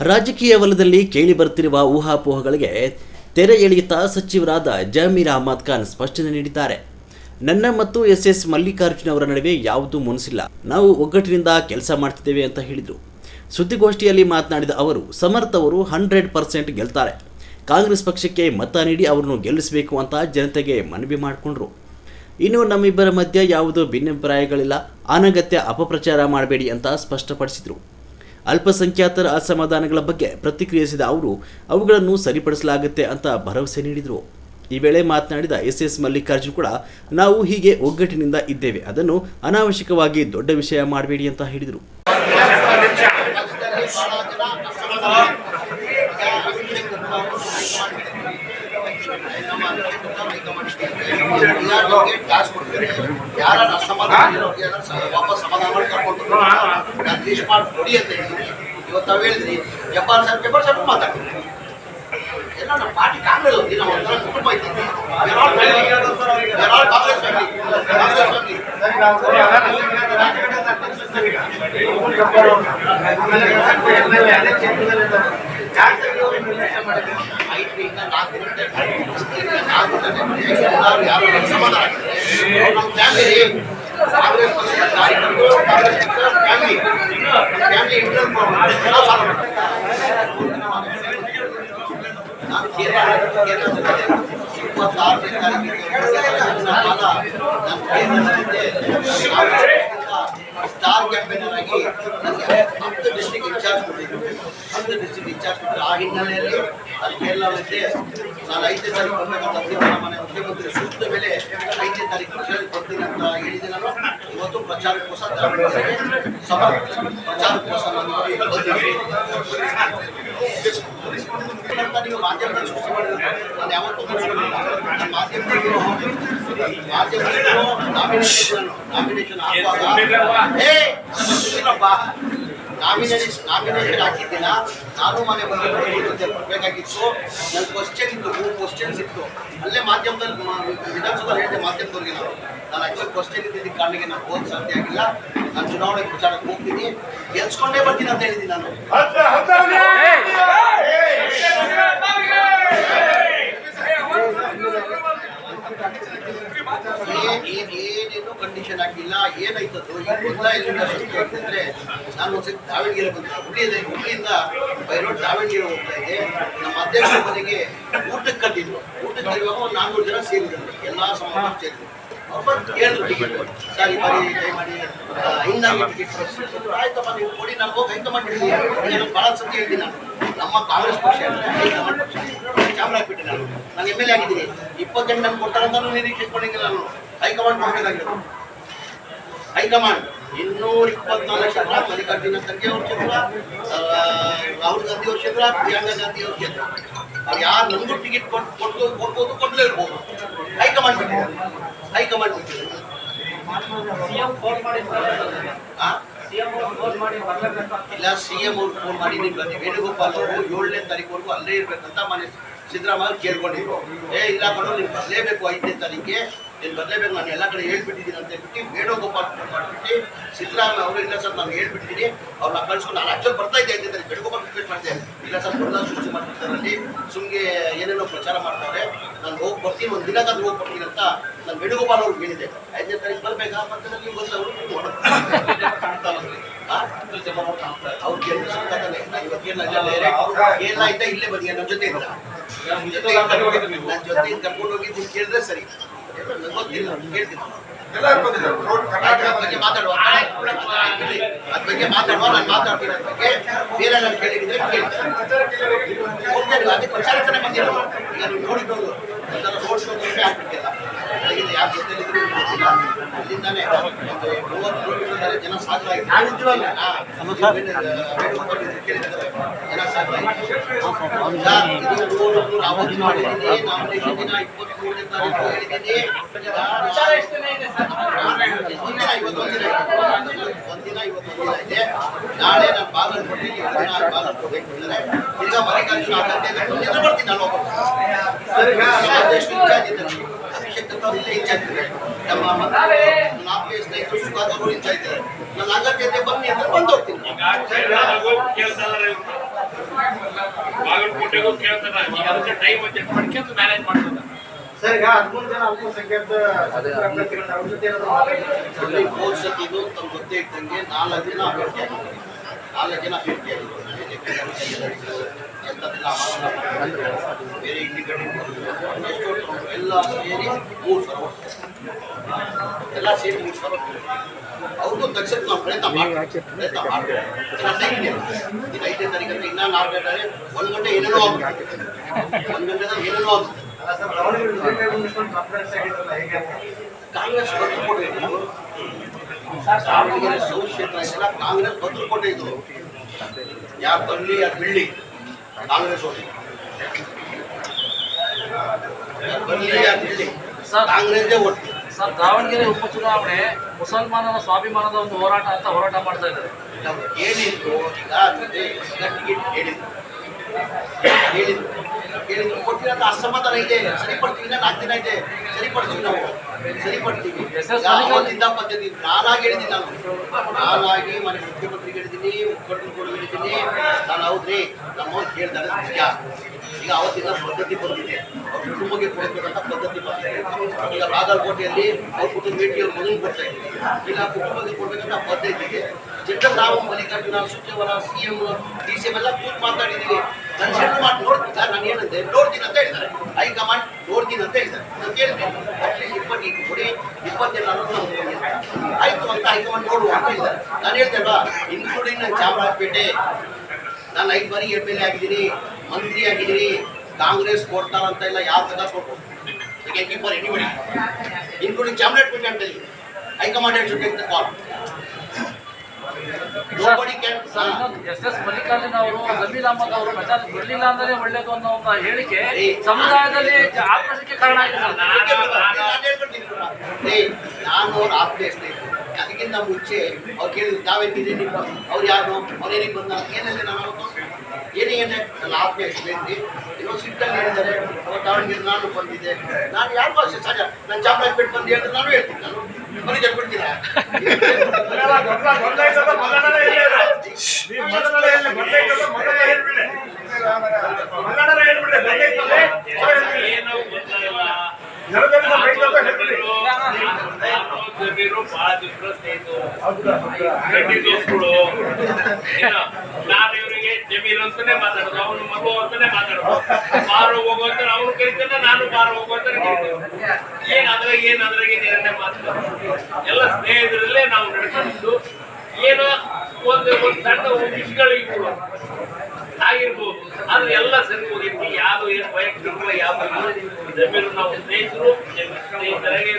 ರಾಜಕೀಯ ವಲಯದಲ್ಲಿ ಕೇಳಿಬರುತ್ತಿರುವ ಊಹಾಪೋಹಗಳಿಗೆ ತೆರೆ ಎಳೆಯುತ್ತಾ ಸಚಿವರಾದ ಜಮೀರ್ ಅಹಮದ್ ಖಾನ್ ಸ್ಪಷ್ಟನೆ ನೀಡಿದ್ದಾರೆ. ನನ್ನ ಮತ್ತು ಎಸ್ ಮಲ್ಲಿಕಾರ್ಜುನ್ ಅವರ ನಡುವೆ ಯಾವುದೂ ಮುನಿಸಿಲ್ಲ, ನಾವು ಒಗ್ಗಟ್ಟಿನಿಂದ ಕೆಲಸ ಮಾಡ್ತಿದ್ದೇವೆ ಅಂತ ಹೇಳಿದರು. ಸುದ್ದಿಗೋಷ್ಠಿಯಲ್ಲಿ ಮಾತನಾಡಿದ ಅವರು, ಸಮರ್ಥ್ ಅವರು 100% ಗೆಲ್ತಾರೆ. ಕಾಂಗ್ರೆಸ್ ಪಕ್ಷಕ್ಕೆ ಮತ ನೀಡಿ ಅವರನ್ನು ಗೆಲ್ಲಿಸಬೇಕು ಅಂತ ಜನತೆಗೆ ಮನವಿ ಮಾಡಿಕೊಂಡ್ರು. ಇನ್ನು ನಮ್ಮಿಬ್ಬರ ಮಧ್ಯೆ ಯಾವುದೋ ಭಿನ್ನಾಭಿಪ್ರಾಯಗಳಿಲ್ಲ, ಅನಗತ್ಯ ಅಪಪ್ರಚಾರ ಮಾಡಬೇಡಿ ಅಂತ ಸ್ಪಷ್ಟಪಡಿಸಿದರು. ಅಲ್ಪಸಂಖ್ಯಾತರ ಅಸಮಾಧಾನಗಳ ಬಗ್ಗೆ ಪ್ರತಿಕ್ರಿಯಿಸಿದ ಅವರು, ಅವುಗಳನ್ನು ಸರಿಪಡಿಸಲಾಗುತ್ತೆ ಅಂತ ಭರವಸೆ ನೀಡಿದರು. ಈ ವೇಳೆ ಮಾತನಾಡಿದ ಎಸ್ ಮಲ್ಲಿಕಾರ್ಜುನ್ ಕೂಡ, ನಾವು ಹೀಗೆ ಒಗ್ಗಟ್ಟಿನಿಂದ ಇದ್ದೇವೆ, ಅದನ್ನು ಅನಾವಶ್ಯಕವಾಗಿ ದೊಡ್ಡ ವಿಷಯ ಮಾಡಬೇಡಿ ಅಂತ ಹೇಳಿದರು. ಇವತ್ತು ನಾವು ಹೇಳಿದ್ರಿ ಜಬ್ಬಾರ್ ಸಾಹೇಬ್ ಮಾತಾಡ್ತೀವಿ ಎಲ್ಲ ನಮ್ಮ ಪಾರ್ಟಿ ಕಾಂಗ್ರೆಸ್ ಹೋಗ್ತೀವಿ, ನಾವು ಒಂಥರ ಕುಟುಂಬ ಇದ್ದೀವಿ. ಸಮಾಧಾನ ನಮ್ಮ ಫ್ಯಾಮಿಲಿ ಕಾಂಗ್ರೆಸ್ ಪಕ್ಷದ ಕಾರ್ಯಕರ್ತರು, ಕಾಂಗ್ರೆಸ್ ಪಕ್ಷದ ಫ್ಯಾಮಿಲಿ ನಾನು ಕೇರಳದಲ್ಲಿ 26ನೇ ತಾರೀಕಿಗೆ ಸ್ಟಾರ್ ಕ್ಯಾಂಪೇನರ್ ಆಗಿ ನನಗೆ 10 ಡಿಸ್ಟ್ರಿಕ್ಟ್ ಇನ್ಚಾರ್ಜ್ ಕೊಟ್ಟಿದ್ರು. 10 ಡಿಸ್ಟ್ರಿಕ್ಟ್ ಇನ್ಚಾರ್ಜ್ ಕೊಟ್ಟರು. ಆ ಹಿನ್ನೆಲೆಯಲ್ಲಿ ನಾನು ಕೇರಳಕ್ಕೆ ನಾನು 5ನೇ ತಾರೀಕು ಬರಬೇಕಂತ ಮನೆ ಮುಖ್ಯಮಂತ್ರಿ ಸೂಕ್ತ ಮೇಲೆ 5ನೇ ತಾರೀಕು ಬರ್ತೀನಿ ಅಂತ ಹೇಳಿದೆ. ನಾನು ಇವತ್ತು ಪ್ರಚಾರಕ್ಕೋಸ್ಕರ ಪ್ರಚಾರಕ್ಕೋಸ್ಕರ ನೀವು ಮಾಧ್ಯಮದಲ್ಲಿ ಸೃಷ್ಟಿ ಮಾಡಿದ್ರೆ ನಾನು ಯಾವತ್ತೂ ನನ್ನ ಮಾಧ್ಯಮದಲ್ಲಿರೋ ನಾಮಿನೇಷನ್ ಹಾಕುವಾಗ ನಾಮಿನೇಷನ್ ಹಾಕಿದ್ದೀನ ನಾನು ಮನೆ ಬರಬೇಕಾಗಿತ್ತು. ನನ್ನ ಕ್ವಶನ್ ಇತ್ತು, 3 ಕ್ವಶನ್ಸ್ ಇತ್ತು. ಅಲ್ಲೇ ಮಾಧ್ಯಮದಲ್ಲಿ ವಿಧಾನಸಭೆ ಹೇಳಿದೆ ಮಾಧ್ಯಮದವ್ರಿಗೆ ನಾನು ಆಕ್ಚುಲಿ ಕ್ವಶನ್ ಇದ್ದಿದ್ದ ಕಾರಣಕ್ಕೆ ನಾನು ಹೋಗಕ್ಕೆ ಸಾಧ್ಯ ಆಗಿಲ್ಲ. ನಾನು ಚುನಾವಣೆ ಪ್ರಚಾರಕ್ಕೆ ಹೋಗ್ತೀನಿ, ಗೆಲ್ಸ್ಕೊಂಡೇ ಬರ್ತೀನಿ ಅಂತ ಹೇಳಿದ್ದೀನಿ. ನಾನು ಏನೇನು ಕಂಡೀಷನ್ ಆಗಿಲ್ಲ. ಏನಾಯ್ತದ್ದು ಎಲ್ಲ ಎಲ್ಲಿಂದ ಸೃಷ್ಟಿ ಆಗ್ತಿದ್ರೆ ನಾನು ಒಂದ್ಸತಿ ದಾವಣಗೆರೆ ಬಂದೆ. ಹುಬ್ಳಿಯಿಂದ ಬೈ ರೋಡ್ ದಾವಣಗೆರೆ ಹೋಗ್ತಾ ಇದೆ. ನಮ್ಮ ಅಧ್ಯಕ್ಷರ ಮನೆಗೆ ಊಟಕ್ಕೆ ಕರೆದಿದ್ರು. ಊಟಕ್ಕೆ ಕರೆಯುವಾಗ ಒಂದು 400 ಜನ ಸೇರಿದ್ರು, ಎಲ್ಲ ಸಮಾಜ ಸೇರಿದ್ರು. ಹೇಳಿದ್ರು ಟಿಕೆಟ್ ಸರ್ ಈ ಬಾರಿ ದಯಮಾಡಿ ಹಿಂಗಾಗಿ ಟಿಕೆಟ್ ಕೊಡಿಸಿದ್ರು. ಆಯ್ತಪ್ಪ ನೀವು ಕೊಡಿ, ನಾನು ಹೋಗಿ ಹೈಕಮಾಂಡ್ ಹಿಡಿದಿ. ನಾನು ಭಾಳ ಸತಿ ಹೇಳ್ತೀನಿ, ನಾನು ನಮ್ಮ ಕಾಂಗ್ರೆಸ್ ಪಕ್ಷ ಹೈಕಮಾಂಡ್ ಪಕ್ಷ ಚಾಮರಾಜಪೇಟೆ ನಾನು MLA ಆಗಿದ್ದೀನಿ. 28 ನನ್ನ ಕೊಡ್ತಾರಂತಾನು ನಿರೀಕ್ಷಿಸ್ಕೊಂಡಿಲ್ಲ. ನಾನು ಹೈಕಮಾಂಡ್ ಮಾಡಬೇಕಾಗಿರೋದು. ಹೈಕಮಾಂಡ್ 224 ಕ್ಷೇತ್ರ, ಮಲ್ಲಿಕಾರ್ಜುನ ಖರ್ಗೆ ಅವ್ರ ಕ್ಷೇತ್ರ, ರಾಹುಲ್ ಗಾಂಧಿ ಅವ್ರ ಕ್ಷೇತ್ರ, ಪ್ರಿಯಾಂಕಾ ಗಾಂಧಿ ಅವ್ರ ಕ್ಷೇತ್ರ. ಅವ್ರು ಯಾರು ನಮಗೂ ಟಿಕೆಟ್ ಕೊಡ್ಬೋದು, ಕೊಡಲೇ ಇರ್ಬೋದು. ಹೈಕಮಾಂಡ್ ಬಿಟ್ಟಿದ್ದಾರೆ. ಹೈಕಮಾಂಡ್ ಬಿಟ್ಟಿದ್ದಾರೆ. ಇಲ್ಲ, CM ಅವ್ರು ಫೋನ್ ಮಾಡಿ ವೇಣುಗೋಪಾಲ್ ಅವರು 7ನೇ ತಾರೀಕುವರೆಗೂ ಅಲ್ಲೇ ಇರ್ಬೇಕಂತ ಮನೆ ಸಿದ್ದರಾಮಯ್ಯ ಕೇಳ್ಕೊಂಡಿದ್ರು. ಇಲ್ಲ ಕಣೋ, ನೀನು ಬರಲೇಬೇಕು, 5ನೇ ತಾರೀಕಿಗೆ ನೀನು ಬರಲೇಬೇಕು, ನಾನು ಎಲ್ಲ ಕಡೆ ಹೇಳ್ಬಿಟ್ಟಿದ್ದೀನಿ ಅಂತ ಹೇಳ್ಬಿಟ್ಟು ವೇಣುಗೋಪಾಲ್ ಮಾಡಿಬಿಟ್ಟು ಸಿದ್ದರಾಮಯ್ಯ ಅವರು ಇಲ್ಲ ಸರ್ ನಾನು ಹೇಳ್ಬಿಟ್ಟಿದ್ದೀನಿ, ಅವ್ರನ್ನ ಕಳ್ಸ್ಕೊಂಡು ನಾನು ಆಕ್ಚುಲಿ ಬರ್ತಾ ಇದ್ದೆ 5ನೇ ತಾರೀಕು ವೇಣುಗೋಪಾಲ್ ರಿಕ್ವೆಸ್ಟ್ ಮಾಡಿದೆ. ಇಲ್ಲ ಸರ್ ಎಲ್ಲ ಸೂಚನೆ ಮಾಡ್ತಿರ್ತಾರಲ್ಲಿ ಸುಮ್ಗೆ ಏನೇನೋ ಪ್ರಚಾರ ಮಾಡ್ತಾರೆ, ನಾನು ಹೋಗಿ ಬರ್ತೀನಿ, ಒಂದು ದಿನಕ್ಕಾದ್ರೂ ಹೋಗಿ ಬರ್ತೀನಿ ಅಂತ ನಾನು ವೇಣುಗೋಪಾಲ್ ಅವ್ರಿಗೆ ಹೇಳಿದೆ. 5ನೇ ತಾರೀಕು ಬರಬೇಕಾ ಮತ್ತೆ ನೀವು ಬಂದವರು ಅವ್ರು ಕೇಳಿದ್ರೆ ಸುತ್ತಾನೆ. ನಾನು ಇವತ್ತು ಏನ ಇದ್ದ ಇಲ್ಲೇ ಬನ್ನಿ, ನನ್ನ ಜೊತೆ ಇದ್ದ, ನನ್ನ ಜೊತೆ ಕರ್ಕೊಂಡು ಹೋಗಿದ್ದು ಕೇಳಿದ್ರೆ ಸರಿ. ನನಗೆ ಗೊತ್ತಿಲ್ಲ, ಕೇಳ್ತೀನಿ. ಬಗ್ಗೆ ಮಾತಾಡುವ ಅದ್ರ ಬಗ್ಗೆ ಮಾತಾಡುವ, ನಾನು ಮಾತಾಡ್ತೀನಿ. ಅದ್ರ ಬಗ್ಗೆ ಬೇರೆ ನಾನು ಕೇಳಿದ್ರೆ ಹೋಗ್ತಾ ಅದೇ ಪ್ರಚಾರಕ್ಕನೆ ಬಂದಿರೋದು. ಈಗ ನೀವು ನೋಡಿದ್ದವರು ಒಂಥರ ರೋಡ್ ಶೋ ಆಗ್ಬಿಟ್ಟಿಲ್ಲ. ಬೆಳಗಿನ ಯಾರ ಜೊತೆಲಿದ್ರು ಗೊತ್ತಿಲ್ಲ. ಅಲ್ಲಿಂದಾನೆ ಒಂದು 30 ಕಿಲೋಮೀಟರ್ ಜನ ಸಾಗರ ಆಯ್ತು. ಕೇಳಿದ್ದಾರೆ ಜನ ಸಾಗರ ಆಯ್ತು. ಇದು 100 ಆವತ್ತು ಮಾಡಿದ್ದೀನಿ. ನಾಮಿನೇಷನ್ ದಿನ 23ನೇ ತಾರೀಕು ಹೇಳಿದ್ದೀನಿ. ಒಂದಿನ ಇವತ್ತೊಂದಿನ ಇದೆ. ನಾಳೆ ನಾನು ಬಾಗಲಕೋಟೆ ಬಾಗಲಕೋಟೆ ಈಗ ಮಲ್ಲಿಕಾರ್ಜುನ ಬರ್ತೀನಿ. ನಾನು ಒಬ್ಬ ರಾಜಶೇಖರ್ ಅವ್ರು ಇಲ್ಲೇ ಇಚ್ಛೆ ಆಗ್ತದೆ, ನಮ್ಮ ನಾಲ್ಕು ಸ್ನೇಹಿತರು ಸುಖಾದವರು ಇಚ್ಛೆ ಇದ್ದಾರೆ. ನನ್ನ ಅಗತ್ಯತೆ ಬನ್ನಿ ಅಂತ ಬಂದು ಹೋಗ್ತೀನಿ. ಬಾಗಲಕೋಟೆಗೂ ಕೇಳ್ತಾರ, ಈಗ ಅದಕ್ಕೆ ಟೈಮ್ ಅಡ್ಜಸ್ಟ್ ಮಾಡ್ಕೊಂಡು ಮ್ಯಾನೇಜ್ ಮಾಡ್ತಾರೆ. ಸರ್, ಈಗ 13 ಜನ ಅಲ್ಪಸಂಖ್ಯಾತ ಅಭ್ಯರ್ಥಿಗಳನ್ನ ಅವ್ರ ಜೊತೆ ಏನಾದ್ರು ಭವಿಷ್ಯದ್ದು ತಮ್ಮ ಗೊತ್ತೇ ಇದ್ದಂಗೆ 4 ಜನ ಅಭ್ಯರ್ಥಿಯಾಗಿದ್ದಾರೆ. 4 ಜನ ಅಭ್ಯರ್ಥಿಯಾಗಿದ್ದಾರೆ. ಬೇರೆ ಇಂಡಿಪೆಂಡೆಂಟ್ ಎಷ್ಟು ಎಲ್ಲ ಸೇರಿ 3,000 ಎಲ್ಲ ಸೇರಿ 3,000 ಅವ್ರಿಗೂ ತಕ್ಷಣ ನಾವು ಪ್ರಯತ್ನ ಮಾಡ್ತೀವಿ. ಇದು 5ನೇ ತಾರೀಕು ಇನ್ನೂ 4 ಗಂಟೆ 1 ಗಂಟೆ ಏನೇನೋ ಆಗುತ್ತೆ. 1 ಗಂಟೆದಾಗ ಏನೇನೋ ಆಗುತ್ತೆ. ಸರ್, ದಾವಣಗೆರೆ ಕಾನ್ಫರೆನ್ಸ್ ಆಗಿದ್ರಲ್ಲ, ಹೇಗೆ ಕಾಂಗ್ರೆಸ್ ಭದ್ರಕೋಟೆ ಇದು. ದಾವಣಗೆರೆ ಸೌತ್ ಕ್ಷೇತ್ರ ಇದೆಲ್ಲ ಕಾಂಗ್ರೆಸ್ ಭದ್ರಕೋಟೆ ಇದು. ಯಾರು ಬರಲಿ ಯಾರು ಬಿಡ್ಲಿ ಕಾಂಗ್ರೆಸ್ ಹೋಗಿ ಬರಲಿ ಯಾರು ಬಿಡ್ಲಿ ಕಾಂಗ್ರೆಸ್ಗೆ ಒಟ್ಟು. ಸರ್, ದಾವಣಗೆರೆ ಉಪಚುನಾವಣೆ ಮುಸಲ್ಮಾನರ ಸ್ವಾಭಿಮಾನದ ಒಂದು ಹೋರಾಟ ಅಂತ ಹೋರಾಟ ಮಾಡ್ತಾ ಇದ್ದಾರೆ. ನಾವು ಏನಿತ್ತು ಈಗ ಟಿಕೆಟ್ ಹೇಳಿದ್ರು ಕೊಟ್ಟಿರೋಂಥ ಅಸಮಾಧಾನ ಇದೆ. ಸರಿಪಡ್ತೀವಿ, 4 ದಿನ ಇದೆ, ಸರಿಪಡ್ತೀವಿ, ನಾವು ಸರಿಪಡ್ತೀವಿ. ಅವತ್ತಿಂದ ಪದ್ಧತಿ ನಾನಾಗಿ ಹೇಳಿದ್ದೀನಿ. ನಾನಾಗಿ ಮನೆ ಮುಖ್ಯಮಂತ್ರಿಗೆ ಹೇಳಿದ್ದೀನಿ, ಮುಖಂಡರು ಹೇಳಿದ್ದೀನಿ. ನಾನು ಹೌದ್ರಿ ನಮ್ಮ ಕೇಳಿದಾಗ ನಿಜ. ಈಗ ಅವತ್ತಿನ ಪದ್ಧತಿ ಬಂದಿದೆ, ಅವ್ರ ಕುಟುಂಬಕ್ಕೆ ಕೊಡಬೇಕಂತ ಪದ್ಧತಿ ಬಂದಿದೆ. ಈಗ ಬಾಗಲಕೋಟೆಯಲ್ಲಿ ಅವ್ರ ಕುಟುಂಬ ಭೇಟಿ ಅವ್ರ ಮಗನಿಗೆ ಕೊಡ್ತಾ ಇದ್ದೀವಿ. ಈಗ ಕುಟುಂಬಕ್ಕೆ ಕೊಡಬೇಕಂತ ಪದ್ಧತಿ ಇದೆ. ಜನರು ನಾವು ಮಲ್ಲಿಕಾರ್ಜುನ, ಸುಖೇವರ, CM, DC ಎಲ್ಲ ಕೂತ್ ಮಾತಾಡಿದ್ದೀವಿ. ನನ್ನ ಸೆಟ್ಲ್ ಮಾಡಿ ನೋಡ್ತೀನಿ ಸರ್, ನಾನು ಏನಂತೆ ನೋಡ್ತೀನಿ ಅಂತ ಹೇಳಿದ್ದಾರೆ. ಹೈಕಮಾಂಡ್ ನೋಡ್ತೀನಿ ಅಂತ ಹೇಳಿದ್ದಾರೆ. ನಾನು ಕೇಳ್ತೀನಿ ಅಟ್ಲೀಸ್ಟ್ 20 ಕೊಡಿ, 20 ಆಯ್ತು ಅಂತ ಹೈಕಮಾಂಡ್ ನೋಡುವ ಅಂತ ಹೇಳಿದ್ದಾರೆ. ನಾನು ಹೇಳ್ತೇನಲ್ಲ, ಇನ್ಕ್ಲೂಡಿಂಗ್ ನನ್ನ ಚಾಮರಾಜಪೇಟೆ, ನಾನು 5 ಬಾರಿ MLA ಆಗಿದ್ದೀನಿ, ಮಂತ್ರಿ ಆಗಿದ್ದೀನಿ. ಕಾಂಗ್ರೆಸ್ ಕೊಡ್ತಾರಂತ ಇಲ್ಲ, ಯಾವ ತರ ಕೊಡ್ಬೋದು ಎನಿಬಡಿ ಇನ್ಕ್ಲೂಡಿಂಗ್ ಚಾಮರಾಜಪೇಟೆ ಅಂತ ಹೇಳಿ high command should take the call. SS Mallikarjuna ಅವರು, ಜಮೀರ್ ಅಹಮದ್ ಅವರು ಪ್ರಚಾರಕ್ಕೆ ಬರಲಿಲ್ಲ ಅಂದ್ರೆ ಒಳ್ಳೇದು ಅನ್ನೋ ಒಂದು ಹೇಳಿಕೆ ಸಮುದಾಯದಲ್ಲಿ ಆಕ್ರೋಶಕ್ಕೆ ಕಾರಣ ಆಗಿದೆ ಸರ್. ನಾನು ಅವ್ರ ಆಪ್ತೆ ಸ್ನೇಹಿತರು. ಅದಕ್ಕಿಂತ ಮುಂಚೆ ಅವ್ರು ಕೇಳಿದ್ರು ತಾವೇನಿದೆ ನಿಮ್ಮ ಅವ್ರು ಯಾರು ಅವ್ರೇನಿಗೆ ಬಂದ ಏನಿದೆ ನಾನು ಏನೇ ನನ್ನ ಆಪ್ತೆ ಸ್ನೇಹಿತರೆ ಏನೋ ಸಿಟ್ಟಲ್ಲಿ ಹೇಳಿದ್ದಾರೆ. ದಾವಣಗೆರೆ ನಾನು ಬಂದಿದ್ದೆ, ನಾನು ಯಾರು ಭಾಷೆ ಸಹಜ, ನಾನು ಚಾಮರಾಜಪೇಟೆ ಬಂದು ಹೇಳಿದ್ರೆ ನಾನು ಹೇಳ್ತೀನಿ. ನಾನು ಬರೀ ಜಡ್ಬಿಡ್ತೀರಾ ಜಮೀರು ಬಹಳ ದಿವಸ ಸ್ನೇಹಿತರು, ಗಟ್ಟಿ ದೋಸ್ತುಗಳು. ನಾನು ಇವರಿಗೆ ಜಮೀರು ಅಂತಾನೆ ಮಾತಾಡೋದು, ಅವನು ಮಗು ಅಂತಾನೆ ಮಾತಾಡೋದು. ಬಾರು ಹೋಗು ಅಂತ ಅವನು ಕರಿತಾನೆ, ನಾನು ಬಾರು ಹೋಗು ಅಂತಾನೆ ಕರಿತೇವೆ. ಏನಾದ್ರಾಗೆ ನಿರ್ಣಯ ಮಾತಾಡೋದು ಎಲ್ಲ ಸ್ನೇಹಿತರಲ್ಲೇ ನಾವು ನಡ್ಕೊಂಡು ಏನೋ ಒಂದು ಸಣ್ಣ ವಿಷಯಗಳು ಆಗಿರ್ಬೋದು, ಆದ್ರೆ ಎಲ್ಲ ಸರಿ ಹೋಗಿತ್ತು. ಯಾವ್ದು ಏನು ವೈಯಕ್ತಿಕ ಯಾವ್ದು ಜಮೀನು ನಾವು ಸ್ನೇಹಿತರು ಸ್ನೇಹಿತರಾಗಿ